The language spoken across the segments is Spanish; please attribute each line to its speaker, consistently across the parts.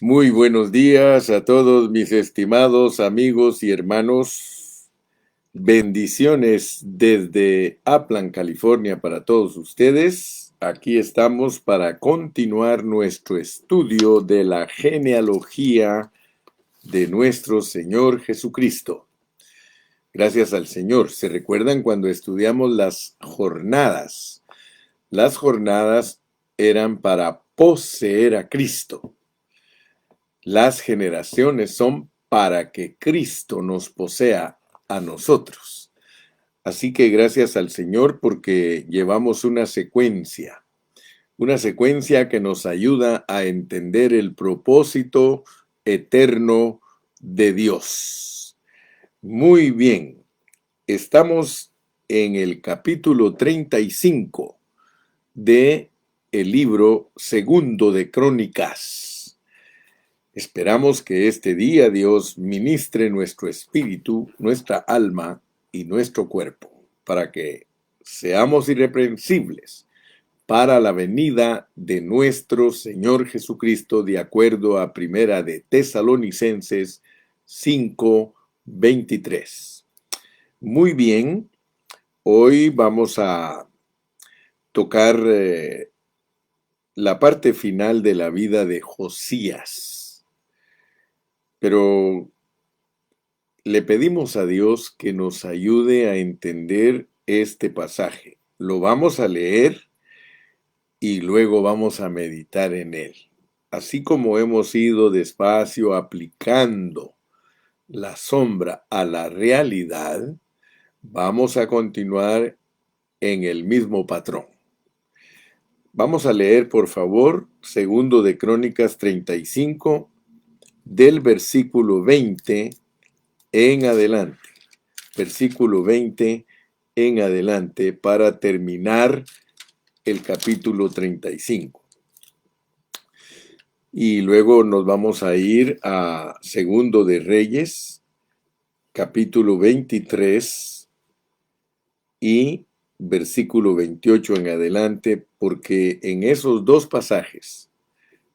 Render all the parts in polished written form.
Speaker 1: Muy buenos días a todos mis estimados amigos y hermanos. Bendiciones desde Upland, California para todos ustedes. Aquí estamos para continuar nuestro estudio de la genealogía de nuestro Señor Jesucristo. Gracias al Señor. ¿Se recuerdan cuando estudiamos las jornadas? Las jornadas eran para poseer a Cristo. Las generaciones son para que Cristo nos posea a nosotros. Así que gracias al Señor porque llevamos una secuencia que nos ayuda a entender el propósito eterno de Dios. Muy bien, estamos en el capítulo 35 de el libro segundo de Crónicas. Esperamos que este día Dios ministre nuestro espíritu, nuestra alma y nuestro cuerpo, para que seamos irreprensibles para la venida de nuestro Señor Jesucristo, de acuerdo a Primera de Tesalonicenses 5:23. Muy bien, hoy vamos a tocar la parte final de la vida de Josías. Pero le pedimos a Dios que nos ayude a entender este pasaje. Lo vamos a leer y luego vamos a meditar en él. Así como hemos ido despacio aplicando la sombra a la realidad, vamos a continuar en el mismo patrón. Vamos a leer, por favor, segundo de Crónicas 35, del versículo 20 en adelante. Versículo 20 en adelante para terminar el capítulo 35. Y luego nos vamos a ir a Segundo de Reyes, capítulo 23 y versículo 28 en adelante, porque en esos dos pasajes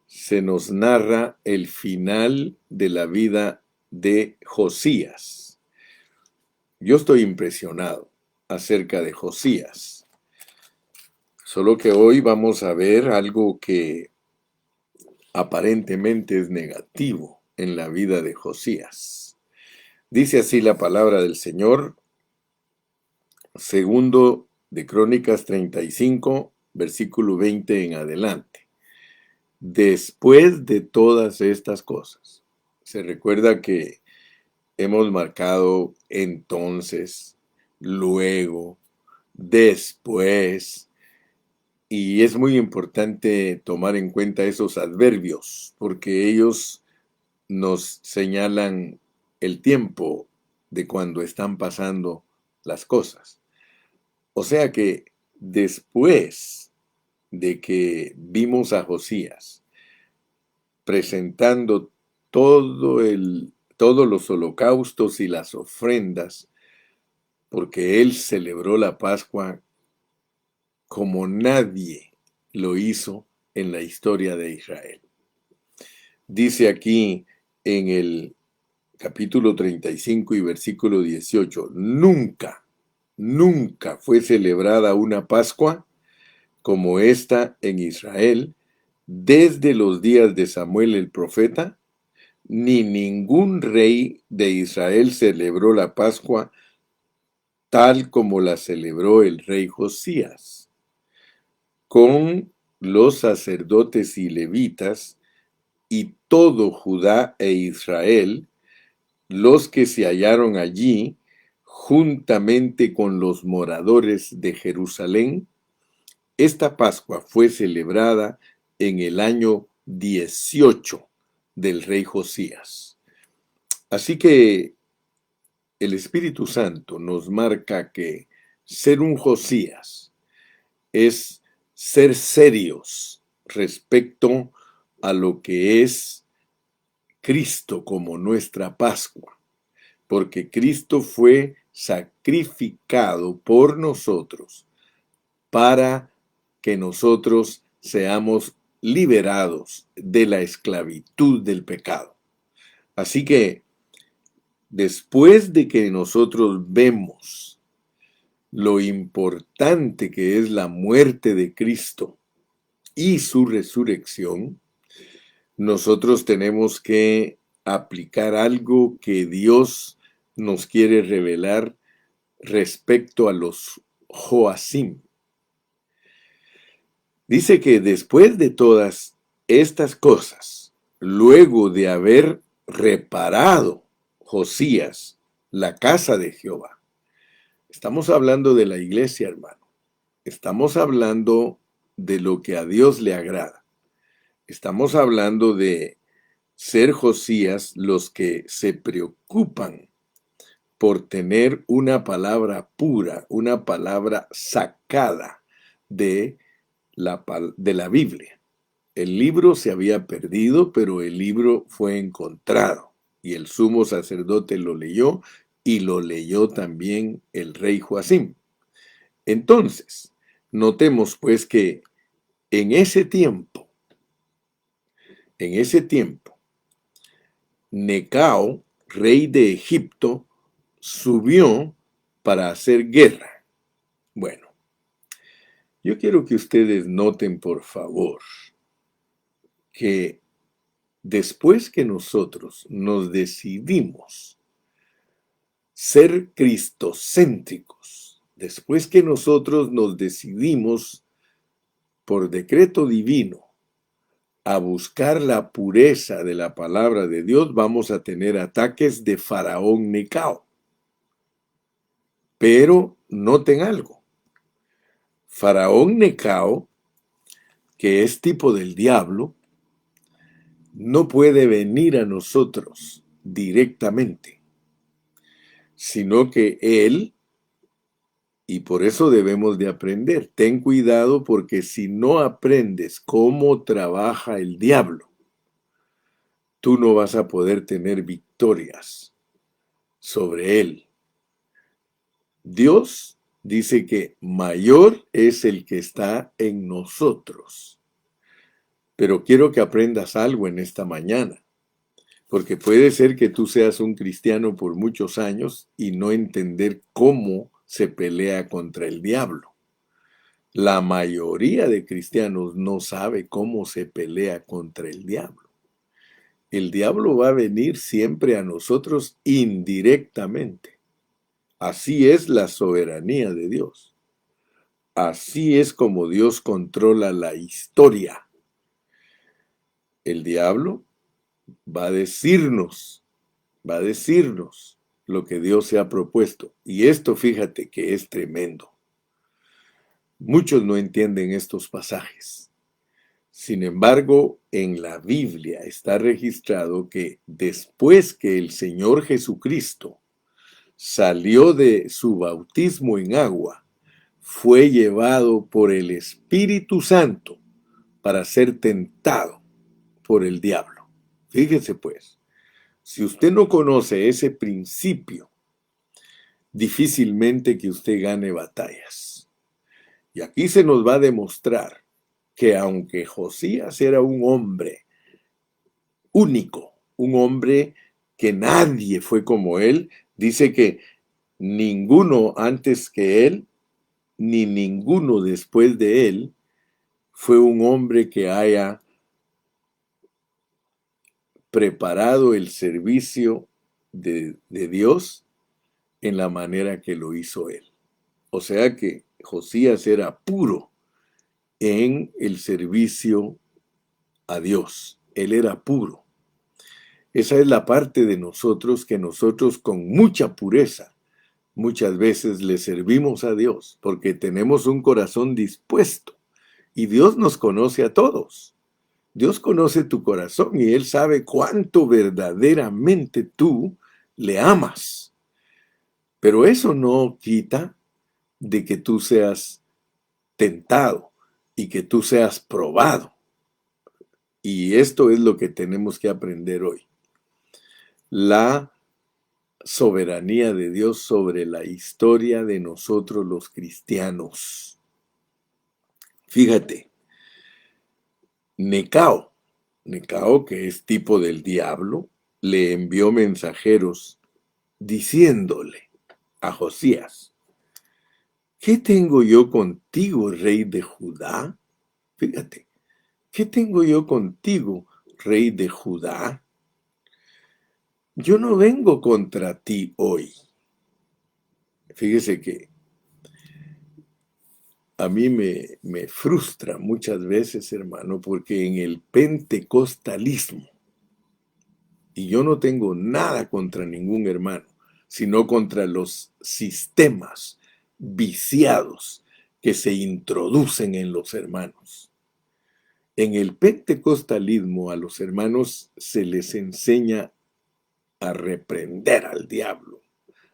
Speaker 1: se nos narra el final de la vida de Josías. Yo estoy impresionado acerca de Josías. Solo que hoy vamos a ver algo que aparentemente es negativo en la vida de Josías. Dice así la palabra del Señor, segundo de Crónicas 35, versículo 20 en adelante. Después de todas estas cosas, se recuerda que hemos marcado entonces, luego, después, y es muy importante tomar en cuenta esos adverbios, porque ellos nos señalan el tiempo de cuando están pasando las cosas. O sea que después de que vimos a Josías presentando todos los holocaustos y las ofrendas, porque él celebró la Pascua como nadie lo hizo en la historia de Israel. Dice aquí en el capítulo 35 y versículo 18, nunca fue celebrada una Pascua como esta en Israel desde los días de Samuel el profeta, ni ningún rey de Israel celebró la Pascua tal como la celebró el rey Josías, con los sacerdotes y levitas y todo Judá e Israel, los que se hallaron allí, juntamente con los moradores de Jerusalén. Esta Pascua fue celebrada en el año 18 del rey Josías. Así que el Espíritu Santo nos marca que ser un Josías es ser serios respecto a lo que es Cristo como nuestra Pascua, porque Cristo fue sacrificado por nosotros para que nosotros seamos liberados de la esclavitud del pecado. Así que después de que nosotros vemos lo importante que es la muerte de Cristo y su resurrección, nosotros tenemos que aplicar algo que Dios nos quiere revelar respecto a los Joacim. Dice que después de todas estas cosas, luego de haber reparado Josías la casa de Jehová, estamos hablando de la iglesia, hermano. Estamos hablando de lo que a Dios le agrada. Estamos hablando de ser Josías los que se preocupan por tener una palabra pura, una palabra sacada de la Biblia. El libro se había perdido, pero el libro fue encontrado y el sumo sacerdote lo leyó y lo leyó también el rey Joacim. Entonces, notemos pues que en ese tiempo, Necao, rey de Egipto, subió para hacer guerra. Bueno, yo quiero que ustedes noten, por favor, que después que nosotros nos decidimos ser cristocéntricos, después que nosotros nos decidimos por decreto divino a buscar la pureza de la palabra de Dios, vamos a tener ataques de Faraón Necao. Pero noten algo. Faraón Necao, que es tipo del diablo, no puede venir a nosotros directamente, sino que él, y por eso debemos de aprender, ten cuidado porque si no aprendes cómo trabaja el diablo, tú no vas a poder tener victorias sobre él. Dios dice que mayor es el que está en nosotros. Pero quiero que aprendas algo en esta mañana, porque puede ser que tú seas un cristiano por muchos años y no entender cómo se pelea contra el diablo. La mayoría de cristianos no sabe cómo se pelea contra el diablo. El diablo va a venir siempre a nosotros indirectamente. Así es la soberanía de Dios. Así es como Dios controla la historia. El diablo va a decirnos lo que Dios se ha propuesto. Y esto, fíjate que es tremendo. Muchos no entienden estos pasajes. Sin embargo, en la Biblia está registrado que después que el Señor Jesucristo salió de su bautismo en agua, fue llevado por el Espíritu Santo para ser tentado por el diablo. Fíjese pues, si usted no conoce ese principio, difícilmente que usted gane batallas. Y aquí se nos va a demostrar que aunque Josías era un hombre único, un hombre que nadie fue como él, dice que ninguno antes que él, ni ninguno después de él, fue un hombre que haya preparado el servicio de Dios en la manera que lo hizo él. O sea que Josías era puro en el servicio a Dios. Él era puro. Esa es la parte de nosotros que nosotros con mucha pureza muchas veces le servimos a Dios porque tenemos un corazón dispuesto y Dios nos conoce a todos. Dios conoce tu corazón y Él sabe cuánto verdaderamente tú le amas. Pero eso no quita de que tú seas tentado y que tú seas probado. Y esto es lo que tenemos que aprender hoy. La soberanía de Dios sobre la historia de nosotros los cristianos. Fíjate, Necao, Necao, que es tipo del diablo, le envió mensajeros diciéndole a Josías: ¿qué tengo yo contigo, rey de Judá? Fíjate, ¿qué tengo yo contigo, rey de Judá? Yo no vengo contra ti hoy. Fíjese que a mí me frustra muchas veces, hermano, porque en el pentecostalismo, y yo no tengo nada contra ningún hermano, sino contra los sistemas viciados que se introducen en los hermanos. En el pentecostalismo a los hermanos se les enseña a reprender al diablo,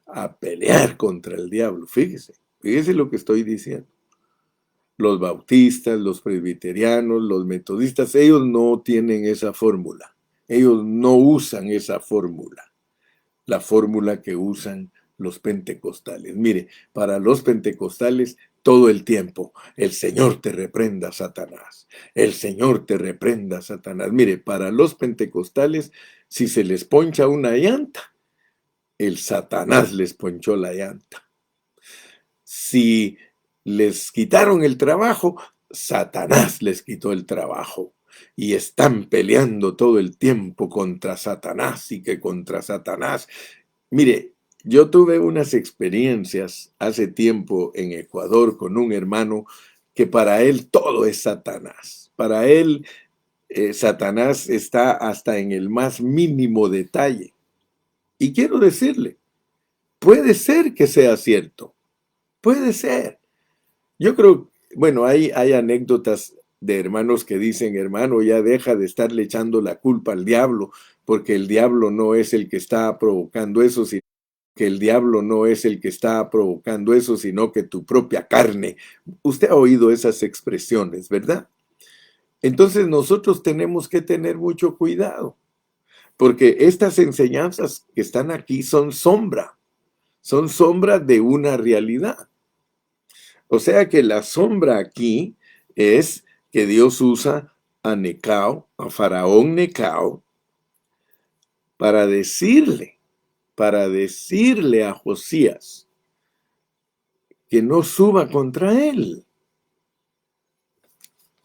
Speaker 1: a pelear contra el diablo. Fíjese lo que estoy diciendo. Los bautistas, los presbiterianos, los metodistas, ellos no tienen esa fórmula. Ellos no usan esa fórmula, la fórmula que usan los pentecostales. Mire, para los pentecostales todo el tiempo, el Señor te reprenda, Satanás. El Señor te reprenda, Satanás. Mire, para los pentecostales, si se les poncha una llanta, el Satanás les ponchó la llanta. Si les quitaron el trabajo, Satanás les quitó el trabajo. Y están peleando todo el tiempo contra Satanás y que contra Satanás. Mire, yo tuve unas experiencias hace tiempo en Ecuador con un hermano que para él todo es Satanás. Para él, Satanás está hasta en el más mínimo detalle. Y quiero decirle, puede ser que sea cierto. Puede ser. Yo creo, bueno, hay anécdotas de hermanos que dicen: hermano, ya deja de estarle echando la culpa al diablo, porque el diablo no es el que está provocando eso, sino que el diablo no es el que está provocando eso, sino que tu propia carne. Usted ha oído esas expresiones, ¿verdad? Entonces nosotros tenemos que tener mucho cuidado, porque estas enseñanzas que están aquí son sombra de una realidad. O sea que la sombra aquí es que Dios usa a Necao, a Faraón Necao, para decirle a Josías que no suba contra él.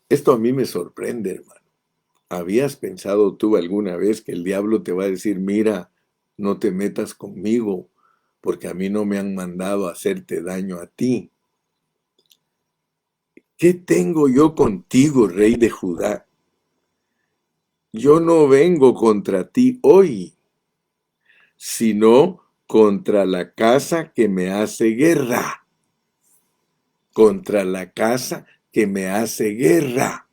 Speaker 1: Esto a mí me sorprende, hermano. ¿Habías pensado tú alguna vez que el diablo te va a decir: mira, no te metas conmigo, porque a mí no me han mandado a hacerte daño a ti? ¿Qué tengo yo contigo, rey de Judá? Yo no vengo contra ti hoy, sino contra la casa que me hace guerra. Contra la casa que me hace guerra.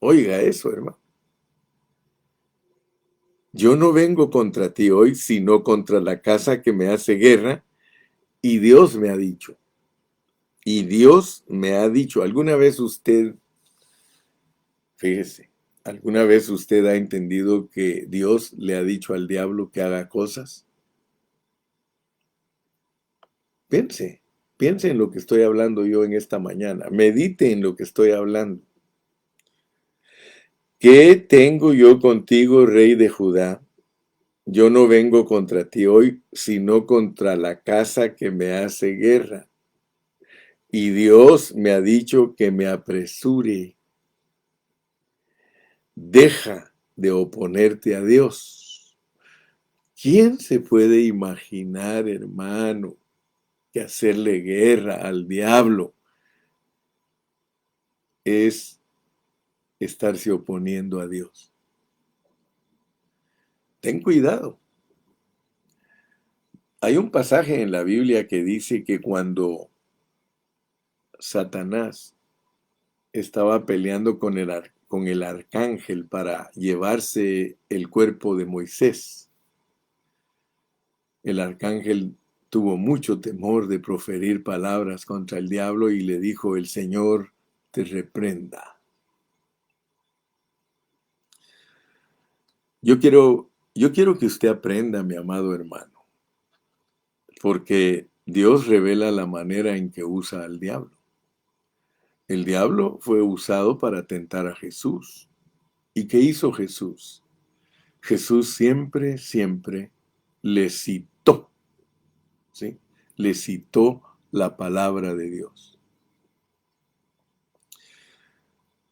Speaker 1: Oiga eso, hermano. Yo no vengo contra ti hoy, sino contra la casa que me hace guerra. Y Dios me ha dicho. Y Dios me ha dicho. ¿Alguna vez usted, fíjese, alguna vez usted ha entendido que Dios le ha dicho al diablo que haga cosas? Piense, piense en lo que estoy hablando yo en esta mañana. Medite en lo que estoy hablando. ¿Qué tengo yo contigo, rey de Judá? Yo no vengo contra ti hoy, sino contra la casa que me hace guerra. Y Dios me ha dicho que me apresure. Deja de oponerte a Dios. ¿Quién se puede imaginar, hermano, que hacerle guerra al diablo es estarse oponiendo a Dios? Ten cuidado. Hay un pasaje en la Biblia que dice que cuando Satanás estaba peleando con el arcángel para llevarse el cuerpo de Moisés, el arcángel tuvo mucho temor de proferir palabras contra el diablo y le dijo: el Señor te reprenda. Yo quiero que usted aprenda, mi amado hermano, porque Dios revela la manera en que usa al diablo. El diablo fue usado para tentar a Jesús. ¿Y qué hizo Jesús? Jesús siempre, siempre le citó, ¿sí? Le citó la palabra de Dios.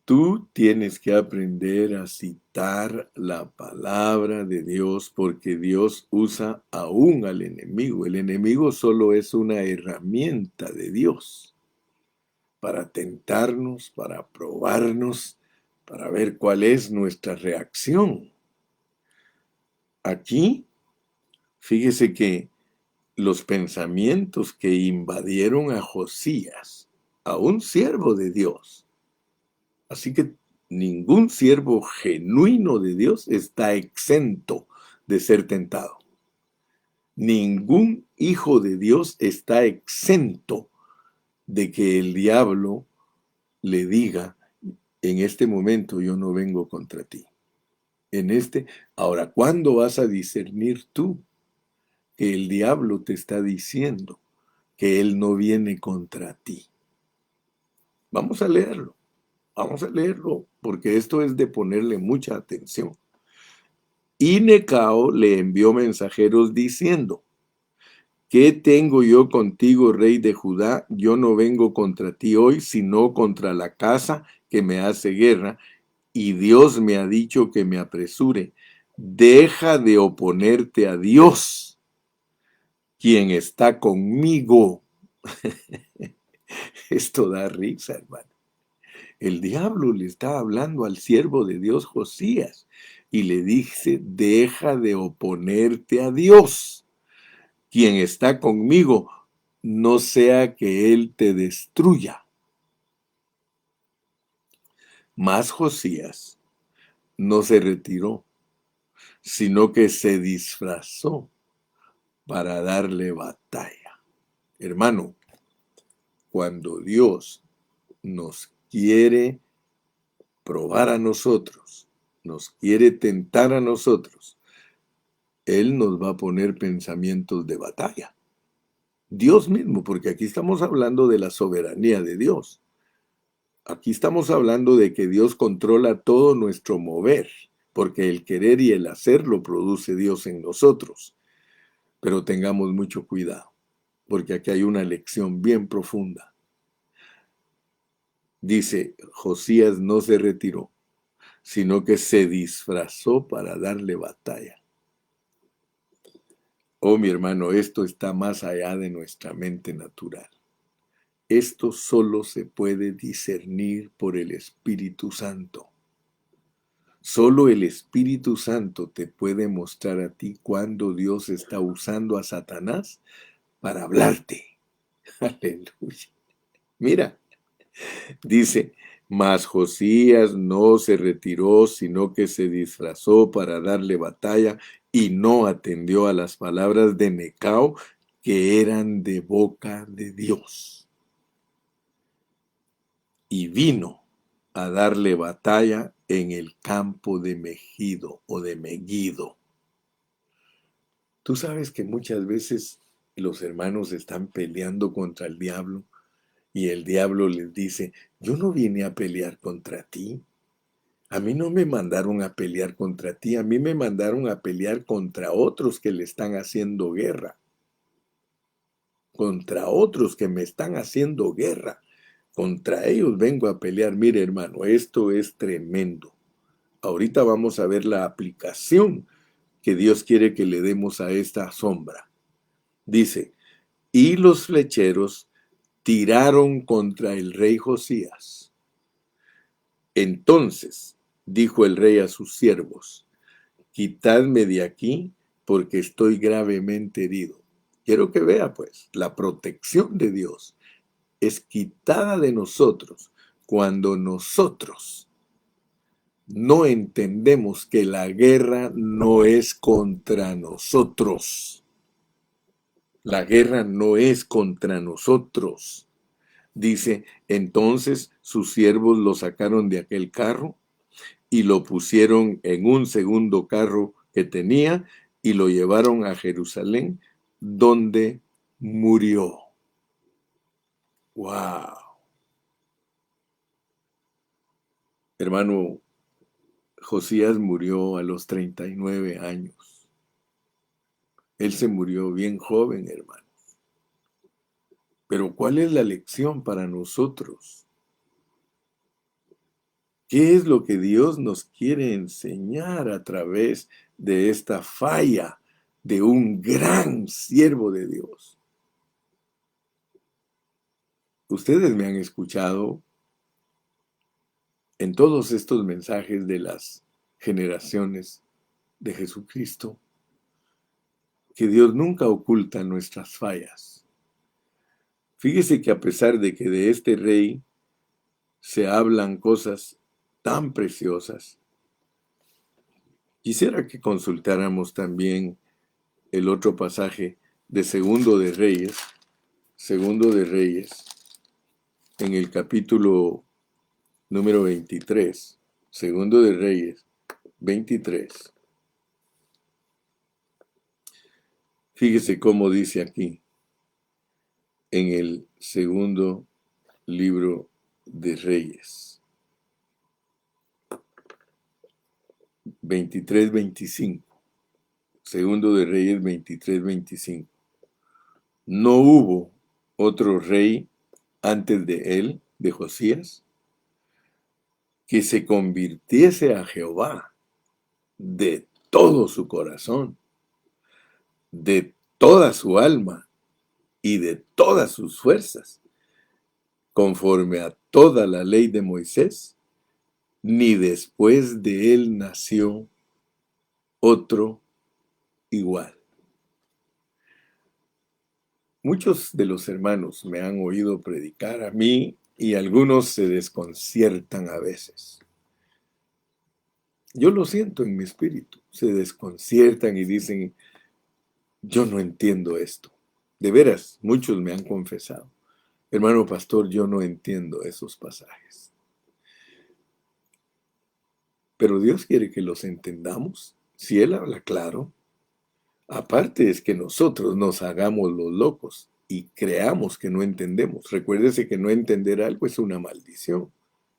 Speaker 1: Tú tienes que aprender a citar la palabra de Dios porque Dios usa aún al enemigo. El enemigo solo es una herramienta de Dios para tentarnos, para probarnos, para ver cuál es nuestra reacción. Aquí, fíjese que los pensamientos que invadieron a Josías, a un siervo de Dios. Así que ningún siervo genuino de Dios está exento de ser tentado. Ningún hijo de Dios está exento de que el diablo le diga, en este momento yo no vengo contra ti. Ahora, ¿cuándo vas a discernir tú que el diablo te está diciendo que él no viene contra ti? Vamos a leerlo. Vamos a leerlo, porque esto es de ponerle mucha atención. Y Necao le envió mensajeros diciendo, ¿qué tengo yo contigo, rey de Judá? Yo no vengo contra ti hoy, sino contra la casa que me hace guerra, y Dios me ha dicho que me apresure. Deja de oponerte a Dios, quien está conmigo. Esto da risa, hermano. El diablo le está hablando al siervo de Dios Josías y le dice, deja de oponerte a Dios, quien está conmigo, no sea que él te destruya. Mas Josías no se retiró, sino que se disfrazó para darle batalla. Hermano, cuando Dios nos quiere probar a nosotros, nos quiere tentar a nosotros, Él nos va a poner pensamientos de batalla. Dios mismo, porque aquí estamos hablando de la soberanía de Dios. Aquí estamos hablando de que Dios controla todo nuestro mover, porque el querer y el hacer lo produce Dios en nosotros. Pero tengamos mucho cuidado, porque aquí hay una lección bien profunda. Dice, Josías no se retiró, sino que se disfrazó para darle batalla. Oh, mi hermano, esto está más allá de nuestra mente natural. Esto solo se puede discernir por el Espíritu Santo. Solo el Espíritu Santo te puede mostrar a ti cuando Dios está usando a Satanás para hablarte. Aleluya. Mira, dice, mas Josías no se retiró, sino que se disfrazó para darle batalla y no atendió a las palabras de Necao, que eran de boca de Dios. Y vino a darle batalla en el campo de Megido o de Megiddo. Tú sabes que muchas veces los hermanos están peleando contra el diablo y el diablo les dice, yo no vine a pelear contra ti. A mí no me mandaron a pelear contra ti, a mí me mandaron a pelear contra otros que le están haciendo guerra. Contra otros que me están haciendo guerra. Contra ellos vengo a pelear. Mire, hermano, esto es tremendo. Ahorita vamos a ver la aplicación que Dios quiere que le demos a esta sombra. Dice, y los flecheros tiraron contra el rey Josías. Entonces dijo el rey a sus siervos, quitadme de aquí porque estoy gravemente herido. Quiero que vea pues, la protección de Dios es quitada de nosotros cuando nosotros no entendemos que la guerra no es contra nosotros. La guerra no es contra nosotros. Dice, entonces sus siervos lo sacaron de aquel carro y lo pusieron en un segundo carro que tenía y lo llevaron a Jerusalén, donde murió. ¡Wow! Hermano, Josías murió a los 39 años. Él se murió bien joven, hermano. Pero ¿cuál es la lección para nosotros? ¿Qué es lo que Dios nos quiere enseñar a través de esta falla de un gran siervo de Dios? Ustedes me han escuchado en todos estos mensajes de las generaciones de Jesucristo, que Dios nunca oculta nuestras fallas. Fíjese que a pesar de que de este rey se hablan cosas tan preciosas, quisiera que consultáramos también el otro pasaje de Segundo de Reyes, en el capítulo número 23, Segundo de Reyes 23. Fíjese cómo dice aquí, en el segundo libro de Reyes, 23-25. Segundo de Reyes 23-25. No hubo otro rey antes de él, de Josías, que se convirtiese a Jehová de todo su corazón, de toda su alma y de todas sus fuerzas, conforme a toda la ley de Moisés, ni después de él nació otro igual. Muchos de los hermanos me han oído predicar a mí y algunos se desconciertan a veces. Yo lo siento en mi espíritu, se desconciertan y dicen, yo no entiendo esto. De veras, muchos me han confesado, hermano pastor, yo no entiendo esos pasajes. Pero Dios quiere que los entendamos. Si Él habla claro, aparte es que nosotros nos hagamos los locos y creamos que no entendemos. Recuérdese que no entender algo es una maldición.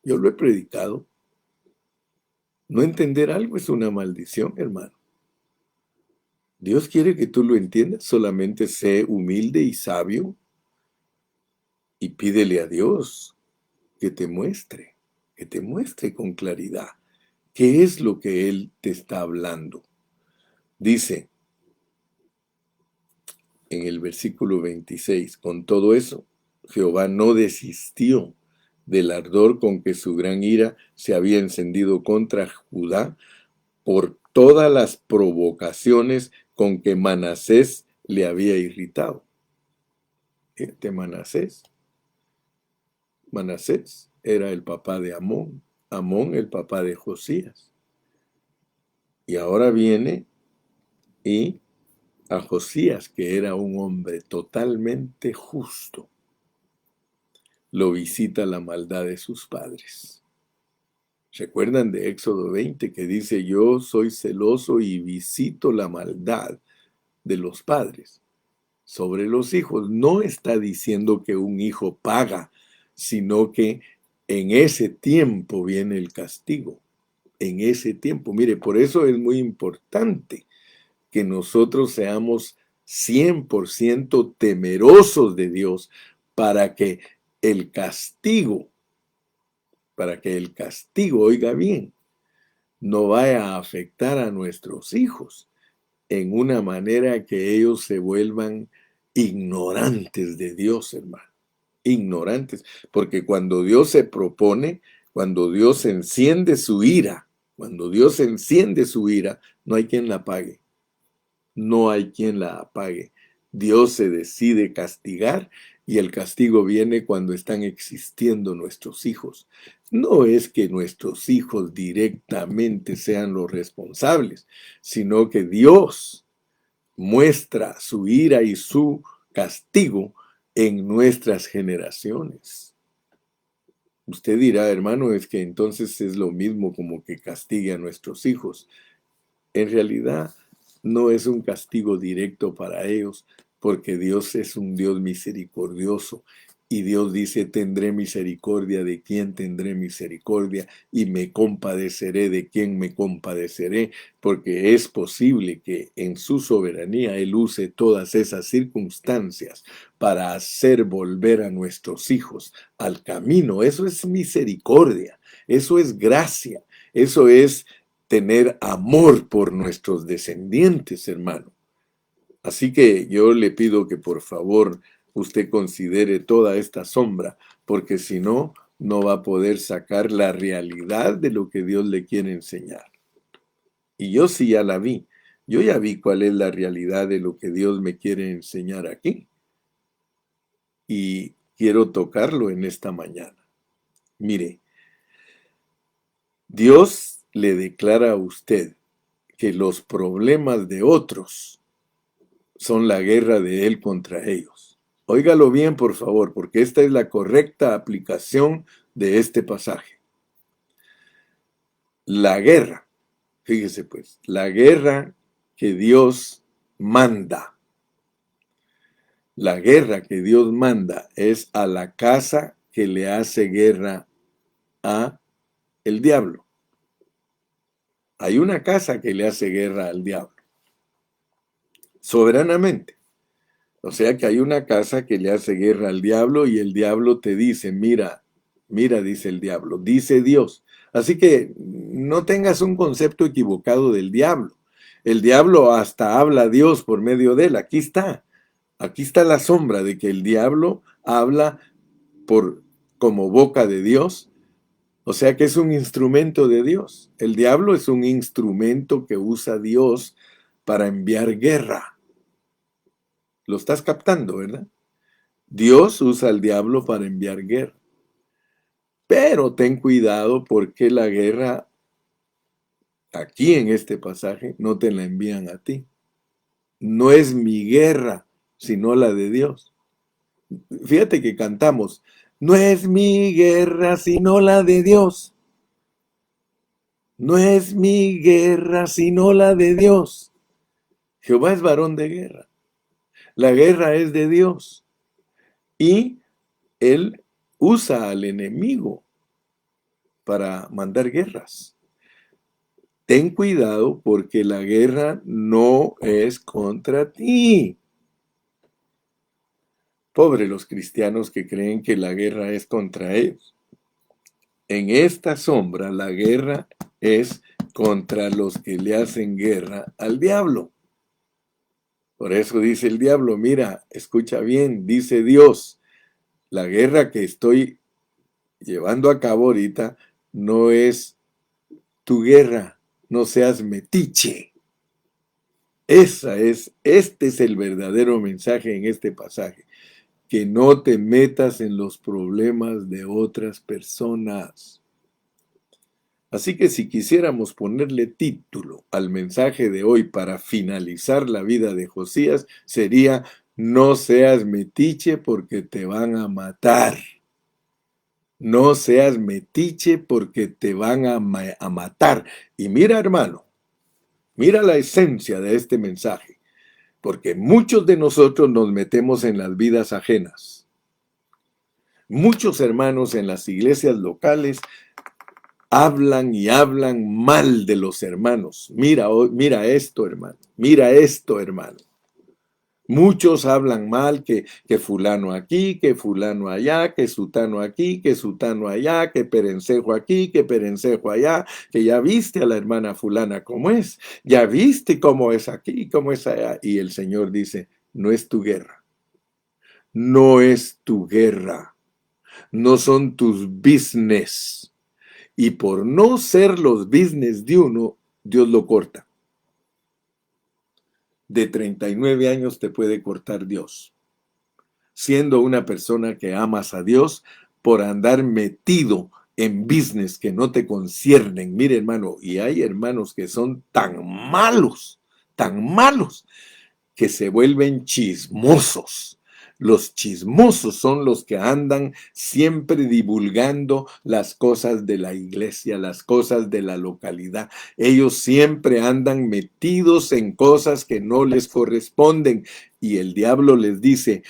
Speaker 1: Yo lo he predicado. No entender algo es una maldición, hermano. Dios quiere que tú lo entiendas, solamente sé humilde y sabio y pídele a Dios que te muestre con claridad qué es lo que Él te está hablando. Dice en el versículo 26, con todo eso, Jehová no desistió del ardor con que su gran ira se había encendido contra Judá por todas las provocaciones con que Manasés le había irritado. Manasés era el papá de Amón, Amón el papá de Josías. Y ahora viene y a Josías, que era un hombre totalmente justo, lo visita la maldad de sus padres. ¿Recuerdan de Éxodo 20 que dice, yo soy celoso y visito la maldad de los padres sobre los hijos? No está diciendo que un hijo paga, sino que en ese tiempo viene el castigo. En ese tiempo, mire, por eso es muy importante que nosotros seamos 100% temerosos de Dios para que el castigo, oiga bien, no vaya a afectar a nuestros hijos en una manera que ellos se vuelvan ignorantes de Dios, hermano. Ignorantes, porque cuando Dios se propone, cuando Dios enciende su ira, no hay quien la apague. No hay quien la apague. Dios se decide castigar y el castigo viene cuando están existiendo nuestros hijos. No es que nuestros hijos directamente sean los responsables, sino que Dios muestra su ira y su castigo en nuestras generaciones. Usted dirá, hermano, es que entonces es lo mismo como que castigue a nuestros hijos. En realidad, no es un castigo directo para ellos, porque Dios es un Dios misericordioso Y Dios dice, tendré misericordia de quien tendré misericordia y me compadeceré de quien me compadeceré, porque es posible que en su soberanía Él use todas esas circunstancias para hacer volver a nuestros hijos al camino. Eso es misericordia, eso es gracia, eso es tener amor por nuestros descendientes, hermano. Así que yo le pido que por favor usted considere toda esta sombra, porque si no, no va a poder sacar la realidad de lo que Dios le quiere enseñar. Y yo sí ya la vi. Yo ya vi cuál es la realidad de lo que Dios me quiere enseñar aquí. Y quiero tocarlo en esta mañana. Mire, Dios le declara a usted que los problemas de otros son la guerra de Él contra ellos. Óigalo bien, por favor, porque esta es la correcta aplicación de este pasaje. La guerra, fíjese pues, la guerra que Dios manda. La guerra que Dios manda es a la casa que le hace guerra a el diablo. Hay una casa que le hace guerra al diablo. Soberanamente. O sea que hay una casa que le hace guerra al diablo y el diablo te dice, mira, mira, dice el diablo, dice Dios. Así que no tengas un concepto equivocado del diablo. El diablo hasta habla a Dios por medio de él. Aquí está la sombra de que el diablo habla como boca de Dios. O sea que es un instrumento de Dios. El diablo es un instrumento que usa Dios para enviar guerra. Lo estás captando, ¿verdad? Dios usa al diablo para enviar guerra. Pero ten cuidado porque la guerra, aquí en este pasaje, no te la envían a ti. No es mi guerra, sino la de Dios. Fíjate que cantamos, no es mi guerra, sino la de Dios. No es mi guerra, sino la de Dios. Jehová es varón de guerra. La guerra es de Dios. Y Él usa al enemigo para mandar guerras. Ten cuidado porque la guerra no es contra ti. Pobre los cristianos que creen que la guerra es contra ellos. En esta sombra la guerra es contra los que le hacen guerra al diablo. Por eso dice el diablo, mira, escucha bien, dice Dios, la guerra que estoy llevando a cabo ahorita no es tu guerra, no seas metiche. Este es el verdadero mensaje en este pasaje, que no te metas en los problemas de otras personas. Así que si quisiéramos ponerle título al mensaje de hoy para finalizar la vida de Josías, sería no seas metiche porque te van a matar. No seas metiche porque te van a matar. Y mira, hermano, mira la esencia de este mensaje, porque muchos de nosotros nos metemos en las vidas ajenas. Muchos hermanos en las iglesias locales hablan y hablan mal de los hermanos. Mira, mira esto, hermano. Mira esto, hermano. Muchos hablan mal que fulano aquí, que fulano allá, que sutano aquí, que sutano allá, que perencejo aquí, que perencejo allá, que ya viste a la hermana fulana cómo es, ya viste cómo es aquí, cómo es allá. Y el Señor dice, no es tu guerra. No es tu guerra. No son tus business. Y por no ser los business de uno, Dios lo corta. De 39 años te puede cortar Dios. Siendo una persona que amas a Dios por andar metido en business que no te conciernen. Mire, hermano, y hay hermanos que son tan malos, que se vuelven chismosos. Los chismosos son los que andan siempre divulgando las cosas de la iglesia, las cosas de la localidad. Ellos siempre andan metidos en cosas que no les corresponden. Y el diablo les dice,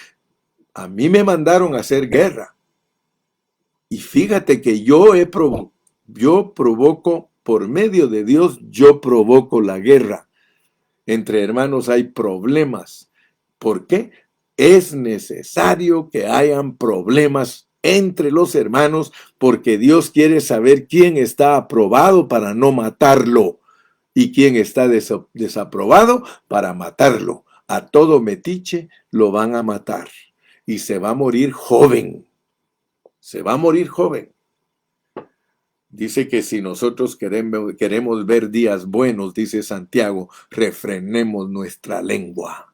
Speaker 1: A mí me mandaron a hacer guerra. Y fíjate que yo provoco, por medio de Dios, yo provoco la guerra. Entre hermanos hay problemas. ¿Por qué? Es necesario que hayan problemas entre los hermanos porque Dios quiere saber quién está aprobado para no matarlo y quién está desaprobado para matarlo. A todo metiche lo van a matar y se va a morir joven. Se va a morir joven. Dice que si nosotros queremos ver días buenos, dice Santiago, refrenemos nuestra lengua.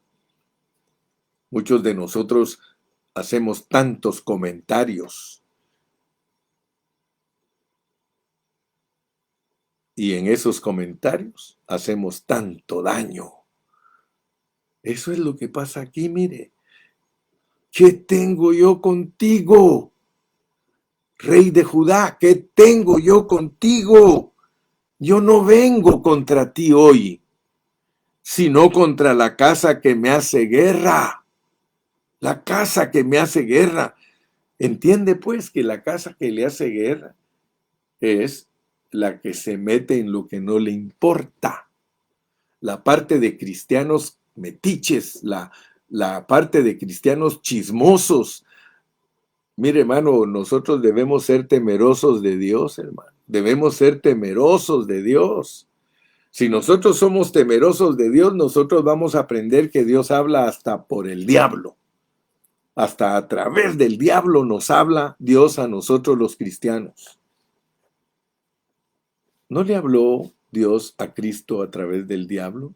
Speaker 1: Muchos de nosotros hacemos tantos comentarios y en esos comentarios hacemos tanto daño. Eso es lo que pasa aquí, mire. ¿Qué tengo yo contigo? Rey de Judá, ¿qué tengo yo contigo? Yo no vengo contra ti hoy, sino contra la casa que me hace guerra. La casa que me hace guerra. Entiende pues que la casa que le hace guerra es la que se mete en lo que no le importa. La parte de cristianos metiches, la parte de cristianos chismosos. Mire, hermano, nosotros debemos ser temerosos de Dios, hermano. Debemos ser temerosos de Dios. Si nosotros somos temerosos de Dios, nosotros vamos a aprender que Dios habla hasta por el diablo. Hasta a través del diablo nos habla Dios a nosotros los cristianos. ¿No le habló Dios a Cristo a través del diablo?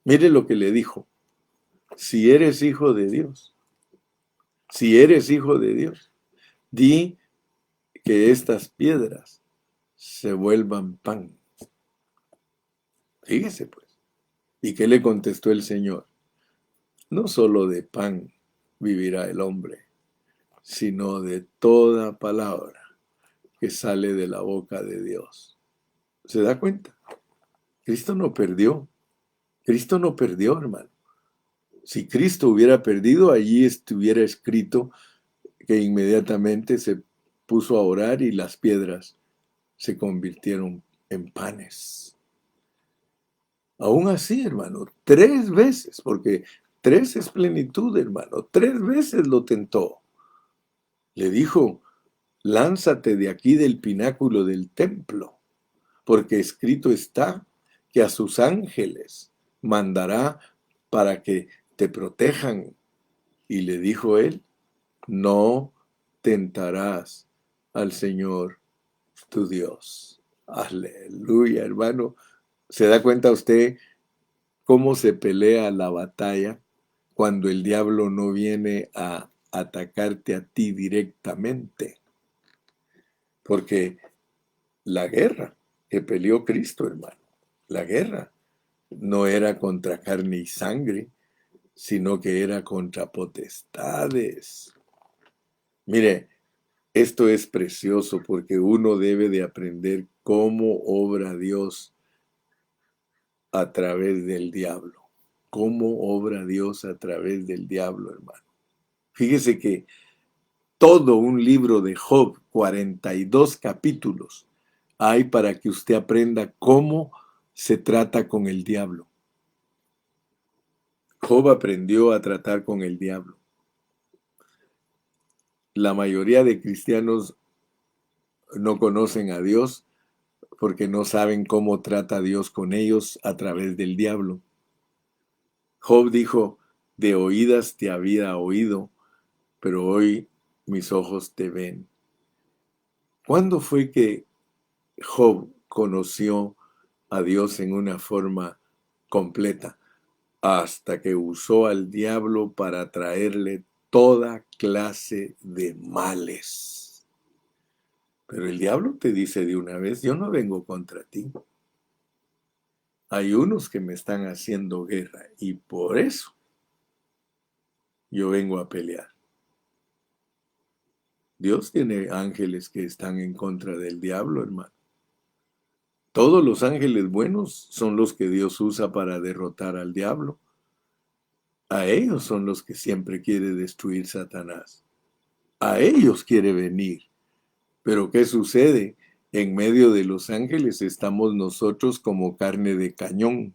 Speaker 1: Mire lo que le dijo. Si eres hijo de Dios, si eres hijo de Dios, di que estas piedras se vuelvan pan. Fíjese pues. ¿Y qué le contestó el Señor? No solo de pan vivirá el hombre, sino de toda palabra que sale de la boca de Dios. ¿Se da cuenta? Cristo no perdió. Cristo no perdió, hermano. Si Cristo hubiera perdido, allí estuviera escrito que inmediatamente se puso a orar y las piedras se convirtieron en panes. Aún así, hermano, 3 veces, porque 3 es plenitud, hermano, 3 veces lo tentó. Le dijo, lánzate de aquí del pináculo del templo, porque escrito está que a sus ángeles mandará para que te protejan. Y le dijo él, no tentarás al Señor tu Dios. Aleluya, hermano. ¿Se da cuenta usted cómo se pelea la batalla cuando el diablo no viene a atacarte a ti directamente? Porque la guerra que peleó Cristo, hermano, la guerra no era contra carne y sangre, sino que era contra potestades. Mire, esto es precioso porque uno debe de aprender cómo obra Dios a través del diablo. Cómo obra Dios a través del diablo, hermano. Fíjese que todo un libro de Job, 42 capítulos, hay para que usted aprenda cómo se trata con el diablo. Job aprendió a tratar con el diablo. La mayoría de cristianos no conocen a Dios porque no saben cómo trata Dios con ellos a través del diablo. Job dijo, de oídas te había oído, pero hoy mis ojos te ven. ¿Cuándo fue que Job conoció a Dios en una forma completa? Hasta que usó al diablo para traerle toda clase de males. Pero el diablo te dice de una vez, yo no vengo contra ti. Hay unos que me están haciendo guerra y por eso yo vengo a pelear. Dios tiene ángeles que están en contra del diablo, hermano. Todos los ángeles buenos son los que Dios usa para derrotar al diablo. A ellos son los que siempre quiere destruir Satanás. A ellos quiere venir. Pero ¿qué sucede? En medio de los ángeles estamos nosotros como carne de cañón.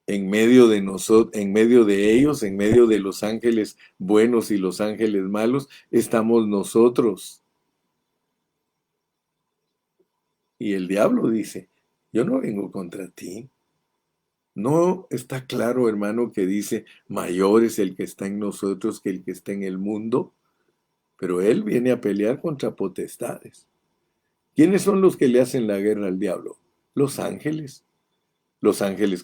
Speaker 1: En medio de nosotros, en medio de ellos, en medio de los ángeles buenos y los ángeles malos, estamos nosotros. Y el diablo dice, yo no vengo contra ti. No está claro, hermano, que dice, mayor es el que está en nosotros que el que está en el mundo. Pero él viene a pelear contra potestades. ¿Quiénes son los que le hacen la guerra al diablo? Los ángeles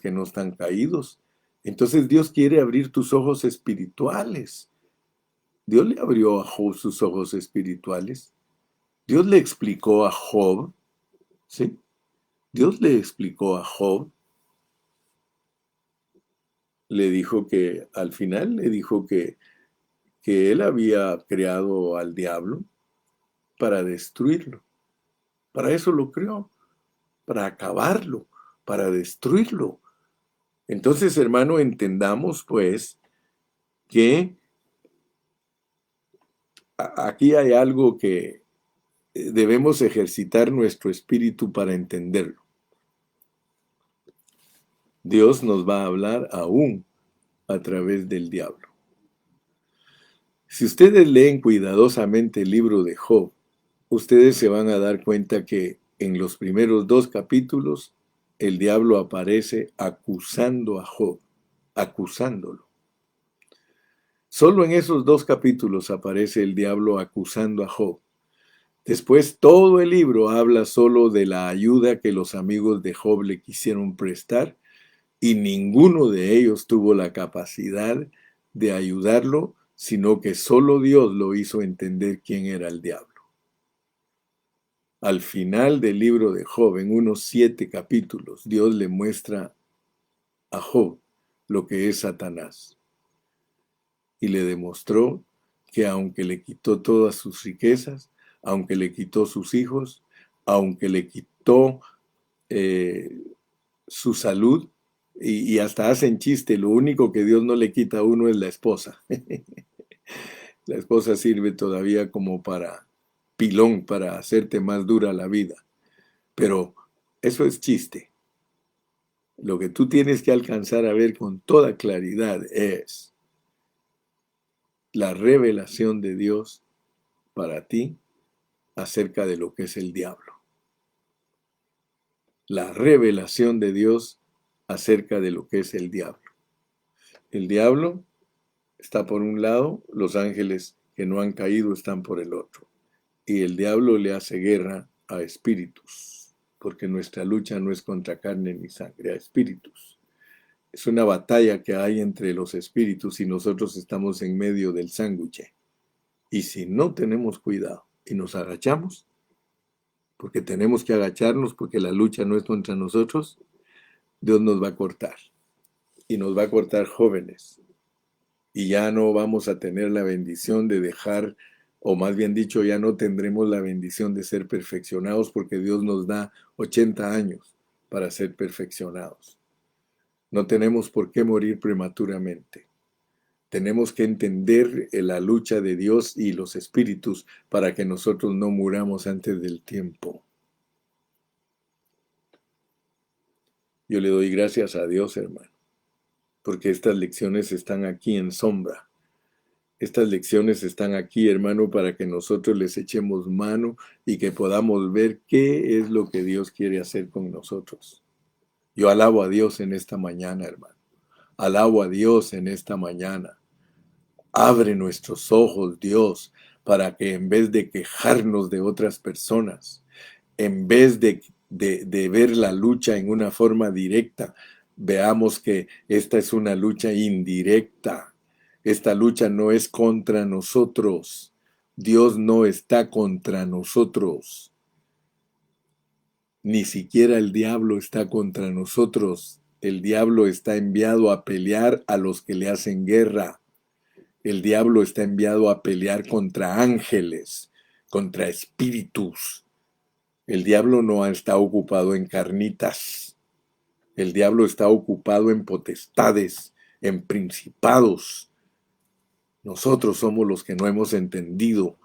Speaker 1: que no están caídos. Entonces Dios quiere abrir tus ojos espirituales. Dios le abrió a Job sus ojos espirituales. Dios le explicó a Job, ¿sí? Dios le explicó a Job, le dijo que, al final le dijo que él había creado al diablo para destruirlo. Para eso lo creó, para acabarlo, para destruirlo. Entonces, hermano, entendamos pues que aquí hay algo que debemos ejercitar nuestro espíritu para entenderlo. Dios nos va a hablar aún a través del diablo. Si ustedes leen cuidadosamente el libro de Job, ustedes se van a dar cuenta que en los primeros 2 capítulos el diablo aparece acusando a Job, acusándolo. Solo en esos 2 capítulos aparece el diablo acusando a Job. Después todo el libro habla solo de la ayuda que los amigos de Job le quisieron prestar y ninguno de ellos tuvo la capacidad de ayudarlo, sino que solo Dios lo hizo entender quién era el diablo. Al final del libro de Job, en unos 7 capítulos, Dios le muestra a Job lo que es Satanás y le demostró que aunque le quitó todas sus riquezas, aunque le quitó sus hijos, aunque le quitó su salud, y hasta hacen chiste, lo único que Dios no le quita a uno es la esposa. La esposa sirve todavía como para pilón, para hacerte más dura la vida. Pero eso es chiste. Lo que tú tienes que alcanzar a ver con toda claridad es la revelación de Dios para ti acerca de lo que es el diablo. La revelación de Dios acerca de lo que es el diablo. El diablo está por un lado, los ángeles que no han caído están por el otro. Y el diablo le hace guerra a espíritus, porque nuestra lucha no es contra carne ni sangre, a espíritus. Es una batalla que hay entre los espíritus y nosotros estamos en medio del sándwich. Y si no tenemos cuidado y nos agachamos, porque tenemos que agacharnos porque la lucha no es contra nosotros, Dios nos va a cortar. Y nos va a cortar jóvenes. Y ya no vamos a tener la bendición de dejar, o más bien dicho, ya no tendremos la bendición de ser perfeccionados porque Dios nos da 80 años para ser perfeccionados. No tenemos por qué morir prematuramente. Tenemos que entender la lucha de Dios y los espíritus para que nosotros no muramos antes del tiempo. Yo le doy gracias a Dios, hermano, porque estas lecciones están aquí en sombra. Estas lecciones están aquí, hermano, para que nosotros les echemos mano y que podamos ver qué es lo que Dios quiere hacer con nosotros. Yo alabo a Dios en esta mañana, hermano. Alabo a Dios en esta mañana. Abre nuestros ojos, Dios, para que en vez de quejarnos de otras personas, en vez de ver la lucha en una forma directa, veamos que esta es una lucha indirecta. Esta lucha no es contra nosotros. Dios no está contra nosotros. Ni siquiera el diablo está contra nosotros. El diablo está enviado a pelear a los que le hacen guerra. El diablo está enviado a pelear contra ángeles, contra espíritus. El diablo no está ocupado en carnitas. El diablo está ocupado en potestades. en principados. Nosotros somos los que no hemos entendido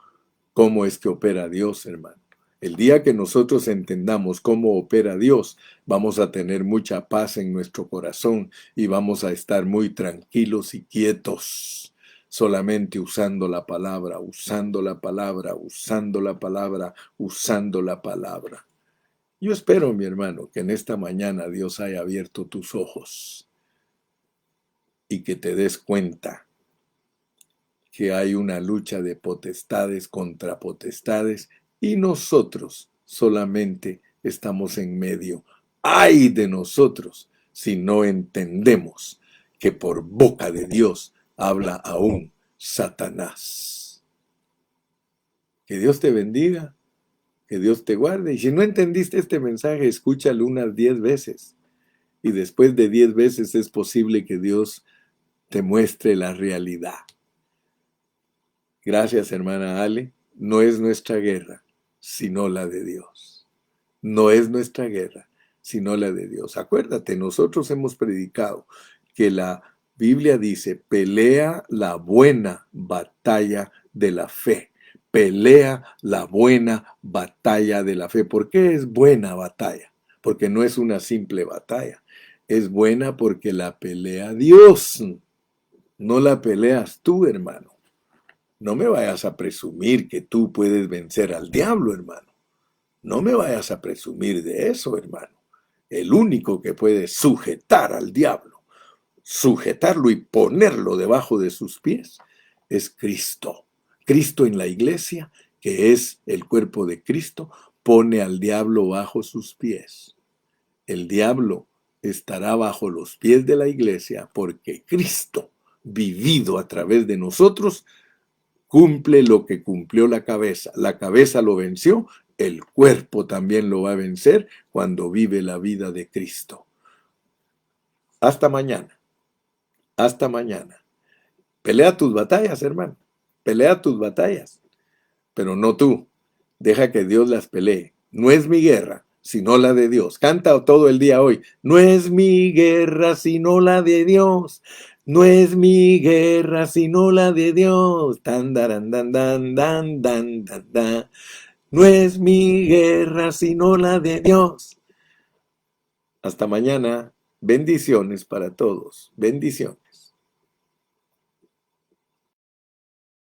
Speaker 1: cómo es que opera Dios, hermano. El día que nosotros entendamos cómo opera Dios, vamos a tener mucha paz en nuestro corazón y vamos a estar muy tranquilos y quietos, solamente usando la palabra, usando la palabra, usando la palabra, usando la palabra. Yo espero, mi hermano, que en esta mañana Dios haya abierto tus ojos y que te des cuenta que hay una lucha de potestades contra potestades y nosotros solamente estamos en medio. ¡Ay de nosotros si no entendemos que por boca de Dios habla aún Satanás! Que Dios te bendiga, que Dios te guarde. Y si no entendiste este mensaje, escúchalo unas 10 veces. Y después de 10 veces es posible que Dios te muestre la realidad. Gracias, hermana Ale. No es nuestra guerra, sino la de Dios. No es nuestra guerra, sino la de Dios. Acuérdate, nosotros hemos predicado que la Biblia dice, pelea la buena batalla de la fe. Pelea la buena batalla de la fe. ¿Por qué es buena batalla? Porque no es una simple batalla. Es buena porque la pelea Dios. No la peleas tú, hermano. No me vayas a presumir que tú puedes vencer al diablo, hermano. No me vayas a presumir de eso, hermano. El único que puede sujetar al diablo, sujetarlo y ponerlo debajo de sus pies, es Cristo. Cristo en la iglesia, que es el cuerpo de Cristo, pone al diablo bajo sus pies. El diablo estará bajo los pies de la iglesia porque Cristo, vivido a través de nosotros, cumple lo que cumplió la cabeza. La cabeza lo venció, el cuerpo también lo va a vencer cuando vive la vida de Cristo. Hasta mañana. Hasta mañana. Pelea tus batallas, hermano. Pelea tus batallas. Pero no tú. Deja que Dios las pelee. No es mi guerra, sino la de Dios. Canta todo el día hoy. No es mi guerra, sino la de Dios. No es mi guerra, sino la de Dios. Tan, daran, dan, dan, dan, dan, dan, dan. No es mi guerra, sino la de Dios. Hasta mañana. Bendiciones para todos. Bendiciones.